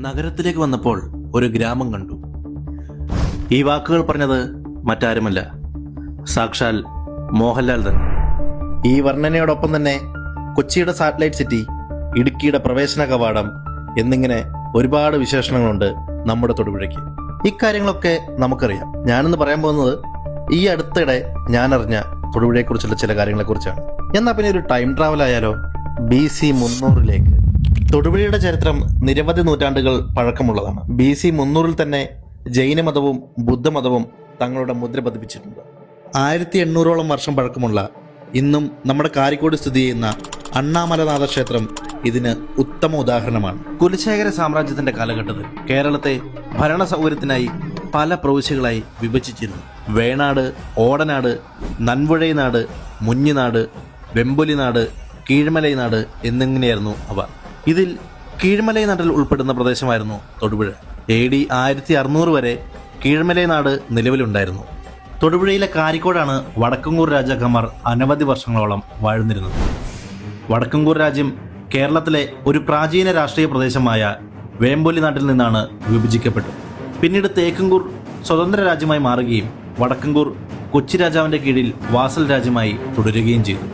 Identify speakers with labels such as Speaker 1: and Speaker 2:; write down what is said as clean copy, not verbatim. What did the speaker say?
Speaker 1: നഗരത്തിലേക്ക് വന്നപ്പോൾ ഒരു ഗ്രാമം കണ്ടു. ഈ വാക്കുകൾ പറഞ്ഞത് മറ്റാരുമല്ല, സാക്ഷാൽ മോഹൻലാൽ തന്നെ. ഈ വർണ്ണനയോടൊപ്പം തന്നെ കൊച്ചിയുടെ സാറ്റലൈറ്റ് സിറ്റി, ഇടുക്കിയുടെ പ്രവേശന കവാടം എന്നിങ്ങനെ ഒരുപാട് വിശേഷണങ്ങളുണ്ട് നമ്മുടെ തൊടുപുഴയ്ക്ക്. ഇക്കാര്യങ്ങളൊക്കെ നമുക്കറിയാം. ഞാനെന്ന് പറയാൻ പോകുന്നത് ഈ അടുത്തിടെ ഞാൻ അറിഞ്ഞ തൊടുപുഴയെക്കുറിച്ചുള്ള ചില കാര്യങ്ങളെക്കുറിച്ചാണ്. എന്നാൽ പിന്നെ ഒരു ടൈം ട്രാവൽ ആയാലോ? BC 300 തൊടുപുഴയുടെ ചരിത്രം നിരവധി നൂറ്റാണ്ടുകൾ പഴക്കമുള്ളതാണ്. BC 300 തന്നെ ജൈനമതവും ബുദ്ധമതവും തങ്ങളുടെ മുദ്ര പതിപ്പിച്ചിട്ടുണ്ട്. 1800ഓളം വർഷം പഴക്കമുള്ള ഇന്നും നമ്മുടെ കാരിക്കോട് സ്ഥിതി ചെയ്യുന്ന അണ്ണാമലനാഥ ക്ഷേത്രം ഇതിന് ഉത്തമ ഉദാഹരണമാണ്. കുലശേഖര സാമ്രാജ്യത്തിന്റെ കാലഘട്ടത്തിൽ കേരളത്തെ ഭരണ സൗകര്യത്തിനായി പല പ്രവിശ്യകളായി വിഭജിച്ചിരുന്നു. വേണാട്, ഓടനാട്, നൻപുഴൈനാട്, മുഞ്ഞിനാട്, വെമ്പുലിനാട്, കീഴ്മലൈനാട് എന്നിങ്ങനെയായിരുന്നു അവ. ഇതിൽ കീഴ്മലൈനാട്ടിൽ ഉൾപ്പെടുന്ന പ്രദേശമായിരുന്നു തൊടുപുഴ. AD 1600 വരെ കീഴ്മലൈനാട് നിലവിലുണ്ടായിരുന്നു. തൊടുപുഴയിലെ കാരിക്കോടാണ് വടക്കങ്കൂർ രാജാക്കന്മാർ അനവധി വർഷങ്ങളോളം വാഴുന്നിരുന്നത്. വടക്കങ്കൂർ രാജ്യം കേരളത്തിലെ ഒരു പ്രാചീന രാഷ്ട്രീയ പ്രദേശമായ വേമ്പൊലി നാട്ടിൽ നിന്നാണ് വിഭജിക്കപ്പെട്ടത്. പിന്നീട് തേക്കങ്കൂർ സ്വതന്ത്ര രാജ്യമായി മാറുകയും വടക്കങ്കൂർ കൊച്ചി രാജാവിന്റെ കീഴിൽ വാസൽ രാജ്യമായി തുടരുകയും ചെയ്തു.